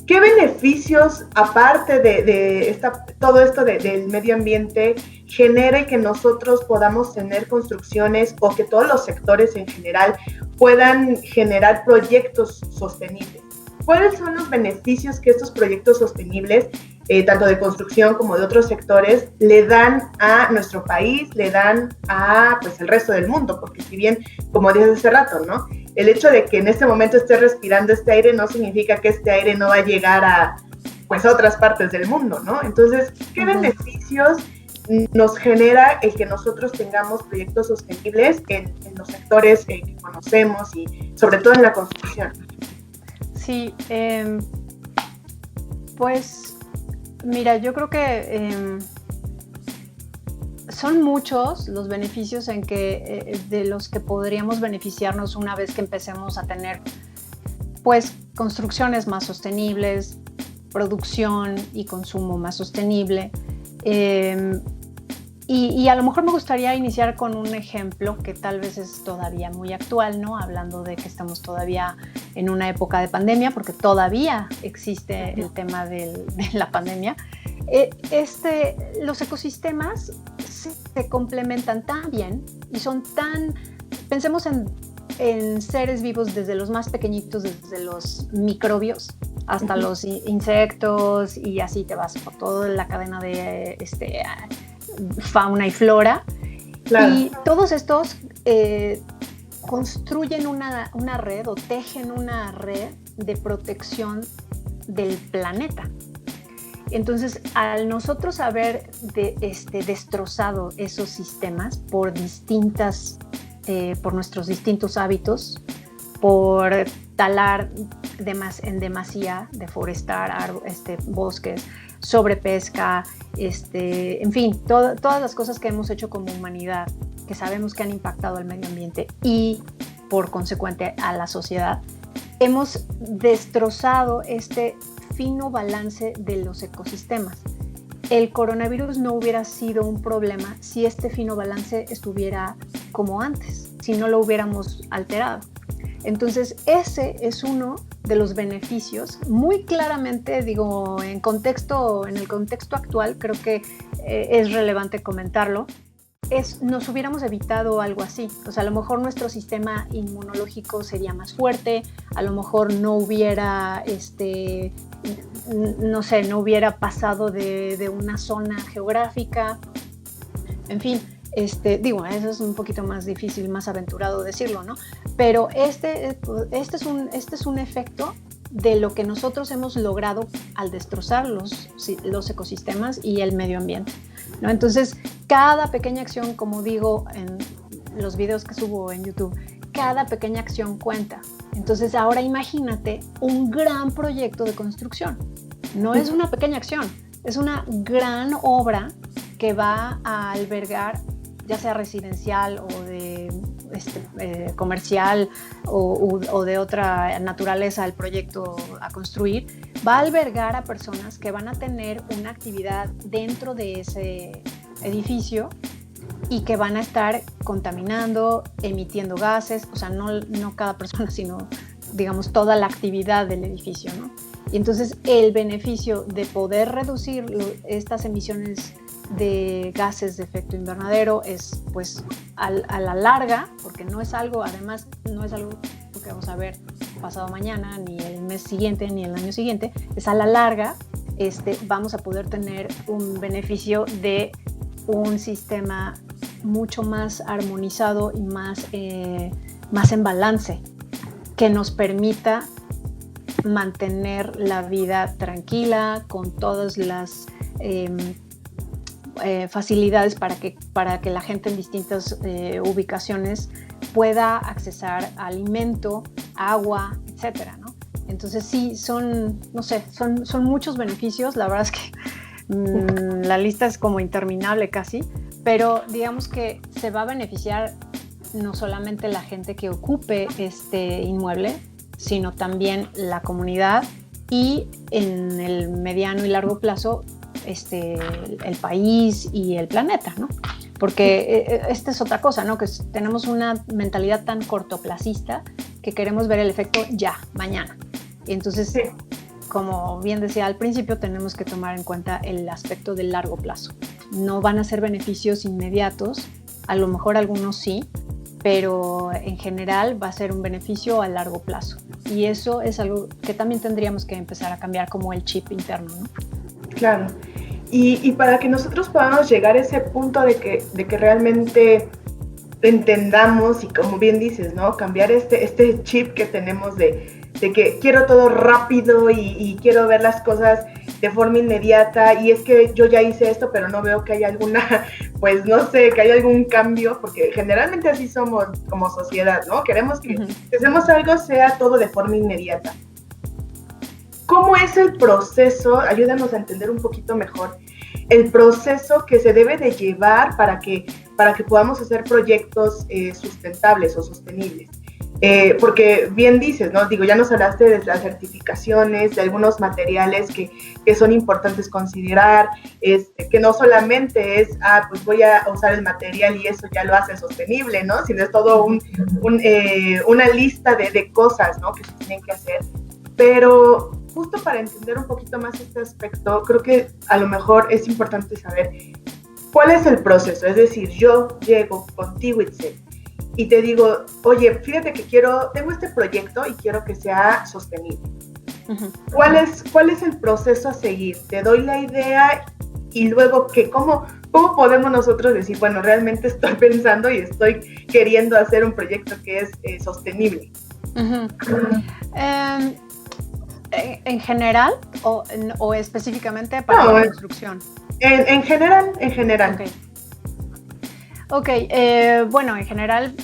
¿Qué beneficios, aparte de todo esto del medio ambiente, genere que nosotros podamos tener construcciones, o que todos los sectores en general puedan generar proyectos sostenibles? ¿Cuáles son los beneficios que estos proyectos sostenibles, tanto de construcción como de otros sectores, le dan a nuestro país, le dan a el resto del mundo? Porque si bien, como dije hace rato, ¿no?, el hecho de que en este momento esté respirando este aire no significa que este aire no va a llegar a otras partes del mundo, ¿no? Entonces, ¿qué beneficios nos genera el que nosotros tengamos proyectos sostenibles en los sectores que conocemos y sobre todo en la construcción. Sí, pues mira, yo creo que son muchos los beneficios de los que podríamos beneficiarnos una vez que empecemos a tener pues construcciones más sostenibles, producción y consumo más sostenible. Y a lo mejor me gustaría iniciar con un ejemplo que tal vez es todavía muy actual, ¿no? Hablando de que estamos todavía en una época de pandemia, porque todavía existe el tema de la pandemia. Los ecosistemas se complementan tan bien y son tan... Pensemos en seres vivos desde los más pequeñitos, desde los microbios hasta los insectos, y así te vas por toda la cadena de fauna y flora. Claro. Y todos estos construyen una red o tejen una red de protección del planeta. Entonces, al nosotros haber destrozado esos sistemas por nuestros distintos hábitos, por talar en demasía, deforestar bosques, sobrepesca, en fin, todas las cosas que hemos hecho como humanidad, que sabemos que han impactado al medio ambiente y por consecuente a la sociedad, hemos destrozado este fino balance de los ecosistemas. El coronavirus no hubiera sido un problema si este fino balance estuviera como antes, si no lo hubiéramos alterado. Entonces, ese es uno de los beneficios, muy claramente, digo, en el contexto actual, creo que es relevante comentarlo, nos hubiéramos evitado algo así. O sea, a lo mejor nuestro sistema inmunológico sería más fuerte, a lo mejor no hubiera, no hubiera pasado de una zona geográfica, en fin. Eso es un poquito más difícil, más aventurado decirlo, ¿no? Pero este es un efecto de lo que nosotros hemos logrado al destrozar los ecosistemas y el medio ambiente, ¿no? Entonces, cada pequeña acción, como digo en los videos que subo en YouTube, cada pequeña acción cuenta. Entonces, ahora imagínate un gran proyecto de construcción. No es una pequeña acción, es una gran obra que va a albergar, ya sea residencial o de comercial o de otra naturaleza el proyecto a construir, va a albergar a personas que van a tener una actividad dentro de ese edificio y que van a estar contaminando, emitiendo gases, o sea, no cada persona, sino, digamos, toda la actividad del edificio, ¿no? Y entonces el beneficio de poder reducir estas emisiones de gases de efecto invernadero es, pues, a la larga, porque además no es algo que vamos a ver pasado mañana, ni el mes siguiente, ni el año siguiente, es a la larga, vamos a poder tener un beneficio de un sistema mucho más armonizado y más en balance, que nos permita mantener la vida tranquila, con todas las facilidades para que la gente en distintas ubicaciones pueda accesar a alimento, agua, etcétera, ¿no? Entonces sí, son muchos beneficios. La verdad es que la lista es como interminable casi, pero digamos que se va a beneficiar no solamente la gente que ocupe este inmueble, sino también la comunidad y en el mediano y largo plazo el país y el planeta, ¿no? Porque esta es otra cosa, ¿no? Que tenemos una mentalidad tan cortoplacista que queremos ver el efecto ya, mañana. Y entonces, sí, como bien decía al principio, tenemos que tomar en cuenta el aspecto del largo plazo. No van a ser beneficios inmediatos, a lo mejor algunos sí, pero en general va a ser un beneficio a largo plazo. Y eso es algo que también tendríamos que empezar a cambiar, como el chip interno, ¿no? Claro. Y para que nosotros podamos llegar a ese punto de que realmente entendamos y, como bien dices, ¿no? Cambiar este chip que tenemos de de que quiero todo rápido y quiero ver las cosas de forma inmediata, y es que yo ya hice esto, pero no veo que haya alguna, pues no sé, que haya algún cambio, porque generalmente así somos como sociedad, ¿no? Queremos que si hacemos algo sea todo de forma inmediata. ¿Cómo es el proceso? Ayúdanos a entender un poquito mejor el proceso que se debe de llevar para que podamos hacer proyectos sustentables o sostenibles. Porque bien dices, ¿no? Digo, ya nos hablaste de las certificaciones, de algunos materiales que son importantes considerar, que no solamente es, pues voy a usar el material y eso ya lo hace sostenible, ¿no? Sino es todo una lista de cosas, ¿no? Que se tienen que hacer. Pero justo para entender un poquito más este aspecto, creo que a lo mejor es importante saber cuál es el proceso. Es decir, yo llego contigo, Itzel, y te digo, oye, fíjate que tengo este proyecto y quiero que sea sostenible. Uh-huh. ¿Cuál es el proceso a seguir? Te doy la idea y luego, ¿cómo podemos nosotros decir, bueno, realmente estoy pensando y estoy queriendo hacer un proyecto que es sostenible? Uh-huh. ¿En general o específicamente para la construcción? En general. Ok, bueno, en general,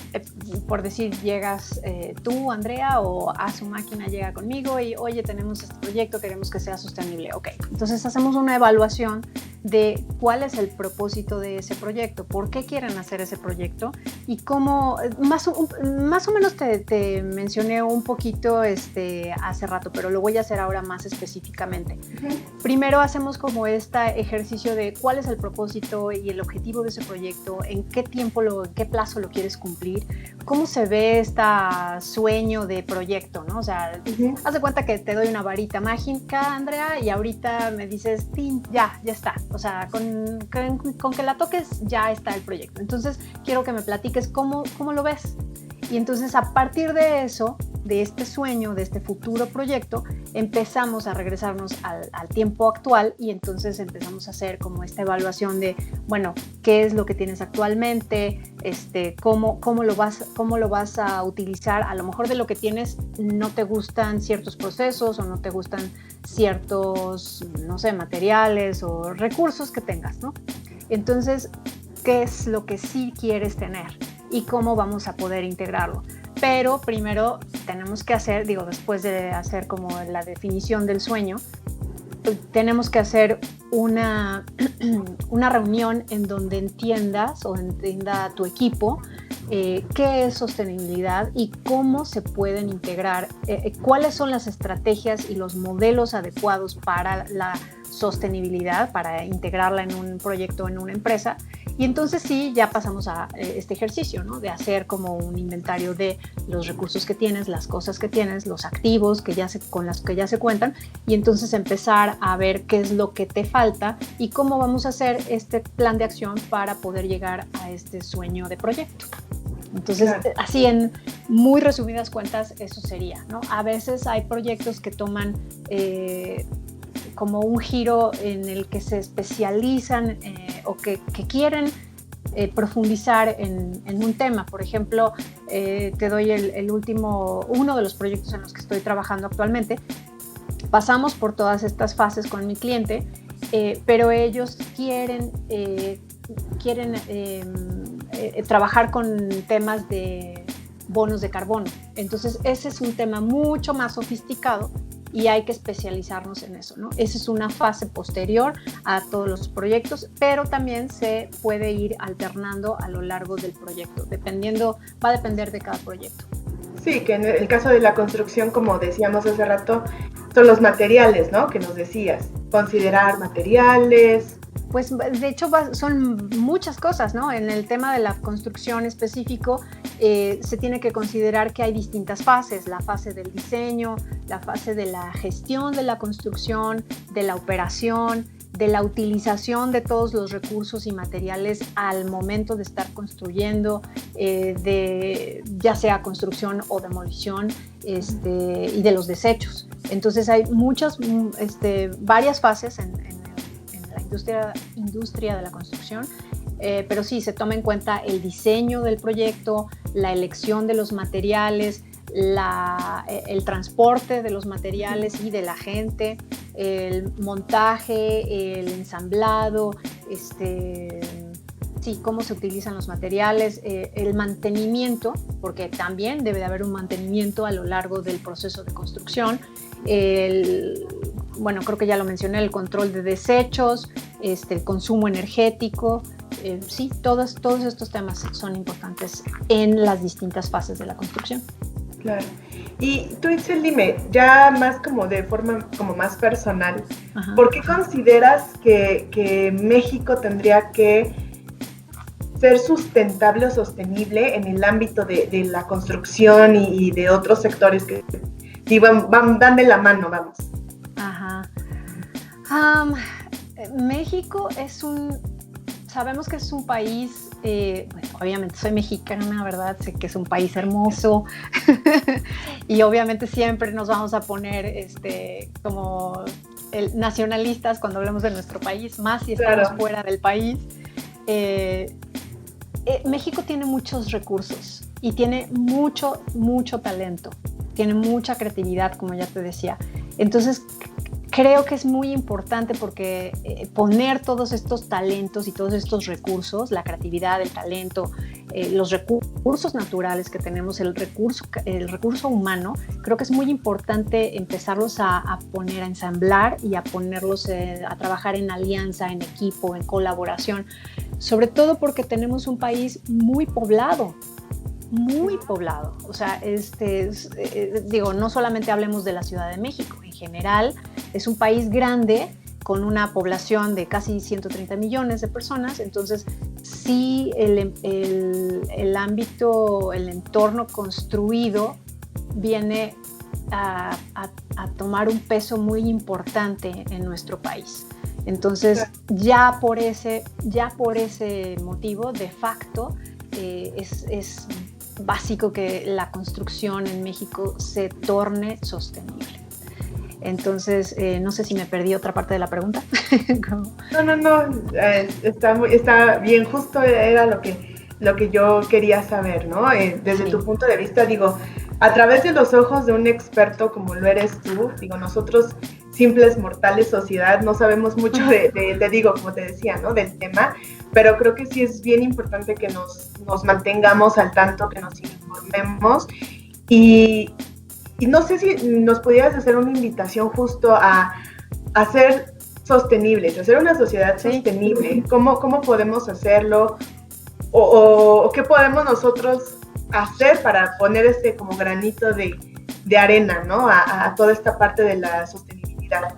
por decir, llegas tú, Andrea, o a su máquina llega conmigo y, oye, tenemos este proyecto, queremos que sea sostenible. Ok, entonces hacemos una evaluación de cuál es el propósito de ese proyecto, por qué quieren hacer ese proyecto y cómo, más o menos te mencioné un poquito hace rato, pero lo voy a hacer ahora más específicamente. Uh-huh. Primero hacemos como este ejercicio de cuál es el propósito y el objetivo de ese proyecto, en qué tiempo, en qué plazo lo quieres cumplir, cómo se ve este sueño de proyecto, ¿no? O sea, uh-huh, haz de cuenta que te doy una varita mágica, Andrea, y ahorita me dices, ¡tin! Ya está. O sea, con que la toques ya está el proyecto. Entonces, quiero que me platiques cómo lo ves. Y entonces, a partir de eso, de este sueño, de este futuro proyecto, empezamos a regresarnos al tiempo actual y entonces empezamos a hacer como esta evaluación de, bueno, ¿qué es lo que tienes actualmente? ¿Cómo lo vas a utilizar? A lo mejor de lo que tienes no te gustan ciertos procesos o no te gustan ciertos, no sé, materiales o recursos que tengas, ¿no? Entonces, ¿qué es lo que sí quieres tener? Y cómo vamos a poder integrarlo. Pero primero tenemos que hacer, después de hacer como la definición del sueño, tenemos que hacer una reunión en donde entiendas o entienda tu equipo qué es sostenibilidad y cómo se pueden integrar, cuáles son las estrategias y los modelos adecuados para la sostenibilidad, para integrarla en un proyecto, en una empresa. Y entonces sí, ya pasamos a este ejercicio, ¿no? De hacer como un inventario de los recursos que tienes, las cosas que tienes, los activos con las que ya se cuentan, y entonces empezar a ver qué es lo que te falta y cómo vamos a hacer este plan de acción para poder llegar a este sueño de proyecto. Entonces, claro, así en muy resumidas cuentas, eso sería, ¿no? A veces hay proyectos que toman como un giro en el que se especializan o que quieren profundizar en un tema. Por ejemplo, te doy uno de los proyectos en los que estoy trabajando actualmente. Pasamos por todas estas fases con mi cliente, pero ellos quieren trabajar con temas de bonos de carbono. Entonces, ese es un tema mucho más sofisticado y hay que especializarnos en eso, ¿no? Esa es una fase posterior a todos los proyectos, pero también se puede ir alternando a lo largo del proyecto, va a depender de cada proyecto. Sí, que en el caso de la construcción, como decíamos hace rato, son los materiales, ¿no? Que nos decías, considerar materiales. Pues de hecho son muchas cosas, ¿no? En el tema de la construcción específico se tiene que considerar que hay distintas fases, la fase del diseño, la fase de la gestión de la construcción, de la operación, de la utilización de todos los recursos y materiales al momento de estar construyendo, ya sea construcción o demolición, y de los desechos. Entonces hay varias fases en la industria de la construcción, pero sí se toma en cuenta el diseño del proyecto, la elección de los materiales, el transporte de los materiales y de la gente, el montaje, el ensamblado, sí, cómo se utilizan los materiales, el mantenimiento, porque también debe de haber un mantenimiento a lo largo del proceso de construcción, bueno, creo que ya lo mencioné, el control de desechos, el consumo energético, sí, todos estos temas son importantes en las distintas fases de la construcción. Claro. Y tú, Itzel, dime, ya más como de forma como más personal, ajá, ¿por qué consideras que México tendría que ser sustentable o sostenible en el ámbito de la construcción y de otros sectores que van de la mano, vamos? Ajá. México sabemos que es un país, bueno, obviamente soy mexicana, ¿verdad? Sé que es un país hermoso y obviamente siempre nos vamos a poner como nacionalistas cuando hablamos de nuestro país, más si estamos claro, fuera del país. México tiene muchos recursos y tiene mucho talento, tiene mucha creatividad, como ya te decía. Entonces, creo que es muy importante porque poner todos estos talentos y todos estos recursos, la creatividad, el talento, los recursos naturales que tenemos, el recurso humano, creo que es muy importante empezarlos a poner, a ensamblar y a ponerlos a trabajar en alianza, en equipo, en colaboración, sobre todo porque tenemos un país muy poblado. O sea, digo, no solamente hablemos de la Ciudad de México, en general es un país grande con una población de casi 130 millones de personas, entonces sí el ámbito, el entorno construido viene a tomar un peso muy importante en nuestro país. Entonces ya por ese motivo, de facto, es básico que la construcción en México se torne sostenible. Entonces, no sé si me perdí otra parte de la pregunta. No, está bien, justo era lo que yo quería saber, ¿no? Desde tu punto de vista, digo, a través de los ojos de un experto como lo eres tú, digo, nosotros simples mortales, sociedad, no sabemos mucho te digo, como te decía, ¿no? Del tema, pero creo que sí es bien importante que nos mantengamos al tanto, que nos informemos y no sé si nos pudieras hacer una invitación justo a ser sostenibles, a ser una sociedad sostenible. ¿Cómo podemos hacerlo? O qué podemos nosotros hacer para poner como granito de arena, ¿no? A toda esta parte de la sostenibilidad.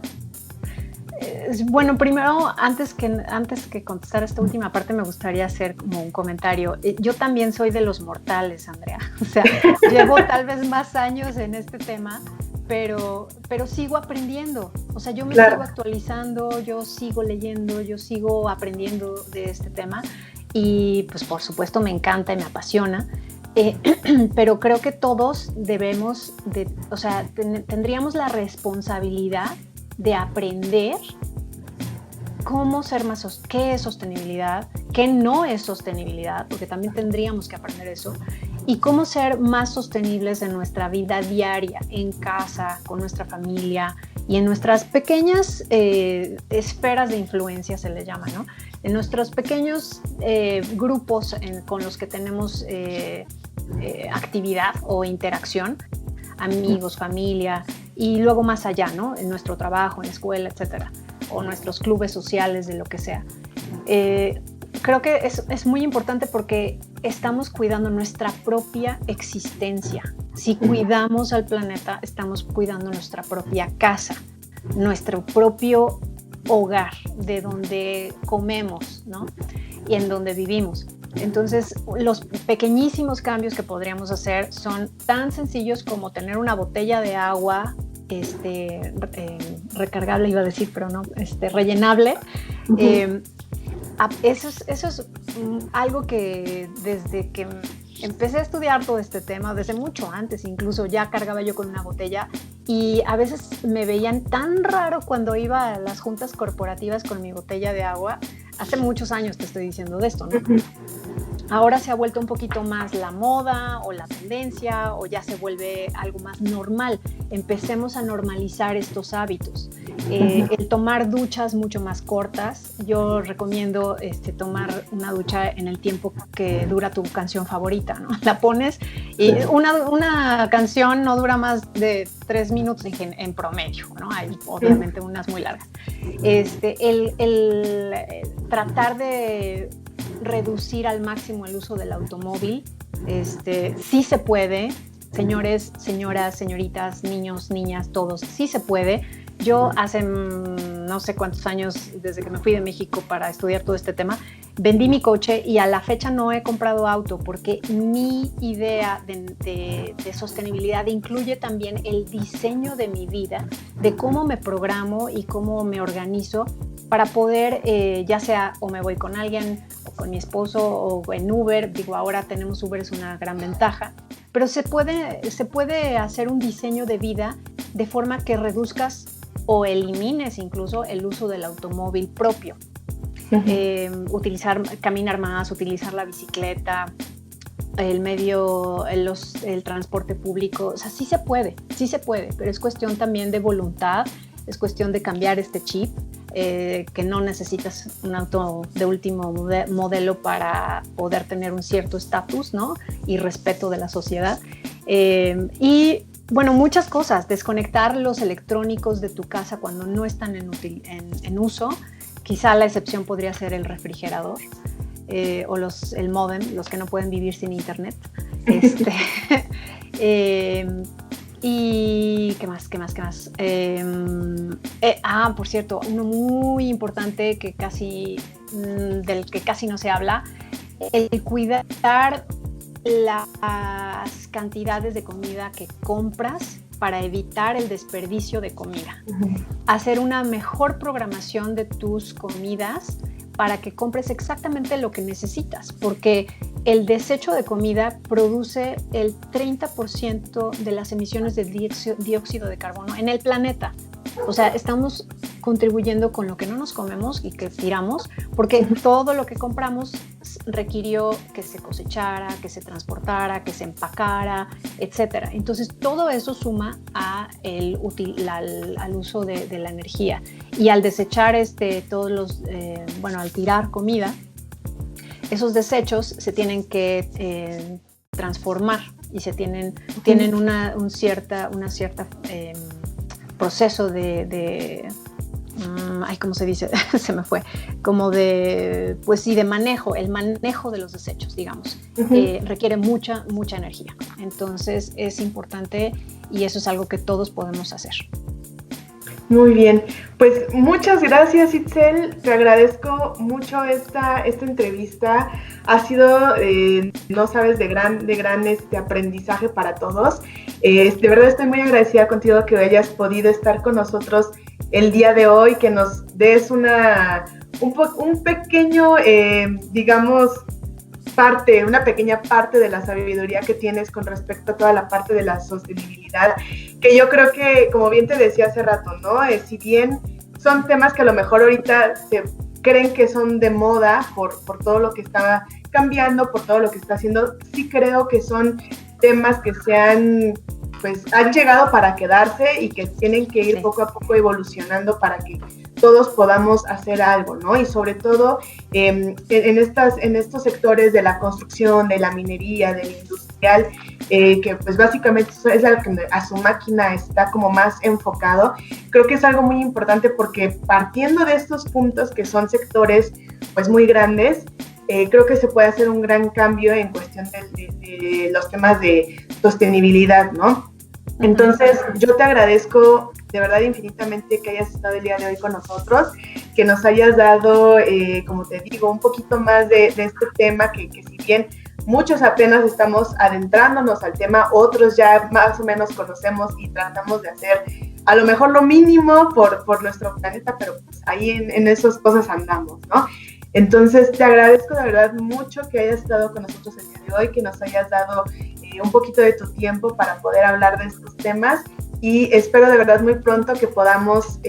Bueno, primero, antes que contestar esta última parte, me gustaría hacer como un comentario. Yo también soy de los mortales, Andrea. O sea, llevo tal vez más años en este tema, pero sigo aprendiendo. O sea, yo me sigo actualizando, yo sigo leyendo, yo sigo aprendiendo de este tema. Y pues por supuesto me encanta y me apasiona. Pero creo que todos debemos, tendríamos la responsabilidad de aprender cómo ser más, qué es sostenibilidad, qué no es sostenibilidad, porque también tendríamos que aprender eso, y cómo ser más sostenibles en nuestra vida diaria, en casa, con nuestra familia y en nuestras pequeñas esferas de influencia, se les llama, ¿no? En nuestros pequeños grupos con los que tenemos actividad o interacción, amigos, familia, y luego más allá, ¿no? En nuestro trabajo, en la escuela, etcétera, o nuestros clubes sociales, de lo que sea. Creo que es muy importante porque estamos cuidando nuestra propia existencia. Si cuidamos al planeta, estamos cuidando nuestra propia casa, nuestro propio hogar, de donde comemos, ¿no? Y en donde vivimos. Entonces, los pequeñísimos cambios que podríamos hacer son tan sencillos como tener una botella de agua recargable, iba a decir, pero no, rellenable. Uh-huh. Eso es algo que desde que empecé a estudiar todo este tema, desde mucho antes incluso, ya cargaba yo con una botella y a veces me veían tan raro cuando iba a las juntas corporativas con mi botella de agua. Hace muchos años te estoy diciendo de esto, ¿no? ahora se ha vuelto un poquito más la moda o la tendencia, o ya se vuelve algo más normal. Empecemos a normalizar estos hábitos. El tomar duchas mucho más cortas. Yo recomiendo tomar una ducha en el tiempo que dura tu canción favorita, ¿no? La pones y una canción no dura más de 3 minutos en promedio, ¿no? Hay obviamente unas muy largas. Tratar de reducir al máximo el uso del automóvil, sí se puede, señores, señoras, señoritas, niños, niñas, todos, sí se puede. Yo hace no sé cuántos años, desde que me fui de México para estudiar todo este tema, vendí mi coche y a la fecha no he comprado auto porque mi idea de sostenibilidad incluye también el diseño de mi vida, de cómo me programo y cómo me organizo para poder, ya sea o me voy con alguien o con mi esposo o en Uber. Digo, ahora tenemos Uber, es una gran ventaja, pero se puede hacer un diseño de vida de forma que reduzcas o elimines incluso el uso del automóvil propio. Caminar más, utilizar la bicicleta, el transporte público. O sea, sí se puede, pero es cuestión también de voluntad, es cuestión de cambiar este chip, que no necesitas un auto de último modelo para poder tener un cierto estatus, ¿no? Y respeto de la sociedad. Y bueno, muchas cosas, desconectar los electrónicos de tu casa cuando no están en uso. Quizá la excepción podría ser el refrigerador o el módem, los que no pueden vivir sin internet. Y ¿qué más? Por cierto, uno muy importante del que casi no se habla, el cuidar las cantidades de comida que compras para evitar el desperdicio de comida. Hacer una mejor programación de tus comidas para que compres exactamente lo que necesitas, porque el desecho de comida produce el 30% de las emisiones de dióxido de carbono en el planeta. O sea, estamos contribuyendo con lo que no nos comemos y que tiramos, porque todo lo que compramos requirió que se cosechara, que se transportara, que se empacara, etc. Entonces, todo eso suma al uso de la energía. Y al desechar al tirar comida, esos desechos se tienen que transformar y tienen un cierta proceso ¿cómo se dice? Se me fue. Como de manejo, el manejo de los desechos, digamos. Requiere mucha energía. Entonces es importante y eso es algo que todos podemos hacer. Muy bien, pues muchas gracias, Itzel, te agradezco mucho esta entrevista, ha sido, no sabes, de gran aprendizaje para todos. De verdad estoy muy agradecida contigo que hayas podido estar con nosotros el día de hoy, que nos des un pequeño, una pequeña parte de la sabiduría que tienes con respecto a toda la parte de la sostenibilidad, que yo creo que, como bien te decía hace rato, ¿no? Si bien son temas que a lo mejor ahorita se creen que son de moda por todo lo que está cambiando, por todo lo que está haciendo, sí creo que son temas que han llegado para quedarse y que tienen que ir poco a poco evolucionando para que todos podamos hacer algo, ¿no? Y sobre todo en estos sectores de la construcción, de la minería, del industrial, que pues básicamente es algo que a su máquina está como más enfocado. Creo que es algo muy importante porque partiendo de estos puntos que son sectores pues muy grandes, creo que se puede hacer un gran cambio en cuestión de los temas de sostenibilidad, ¿no? Entonces, yo te agradezco de verdad infinitamente que hayas estado el día de hoy con nosotros, que nos hayas dado, como te digo, un poquito más de este tema que si bien muchos apenas estamos adentrándonos al tema, otros ya más o menos conocemos y tratamos de hacer a lo mejor lo mínimo por nuestro planeta, pero pues ahí en esas cosas andamos, ¿no? Entonces, te agradezco de verdad mucho que hayas estado con nosotros el día de hoy, que nos hayas dado un poquito de tu tiempo para poder hablar de estos temas y espero de verdad muy pronto que podamos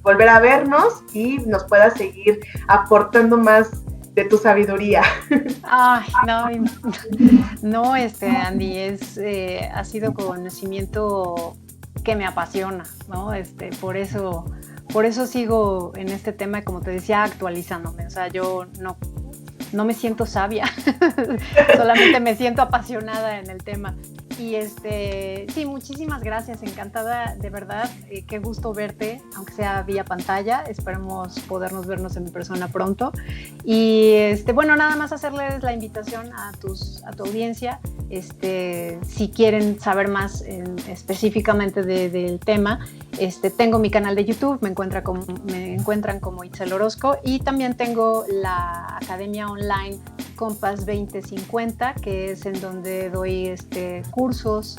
volver a vernos y nos puedas seguir aportando más tu sabiduría. Ay, no, no, Andy, ha sido conocimiento que me apasiona, ¿no? Por eso sigo en este tema, como te decía, actualizándome. O sea, yo no me siento sabia, solamente me siento apasionada en el tema. Y sí, muchísimas gracias, encantada, de verdad, qué gusto verte, aunque sea vía pantalla, esperemos podernos vernos en persona pronto. Y bueno, nada más hacerles la invitación a tu audiencia, si quieren saber más específicamente del tema, tengo mi canal de YouTube, me encuentran como Itzel Orozco, y también tengo la academia online Compass 2050, que es en donde doy cursos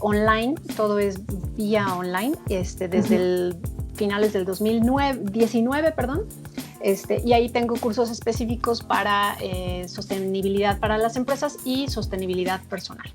online, todo es vía online, desde finales del 2019, perdón. Y ahí tengo cursos específicos para sostenibilidad para las empresas y sostenibilidad personal.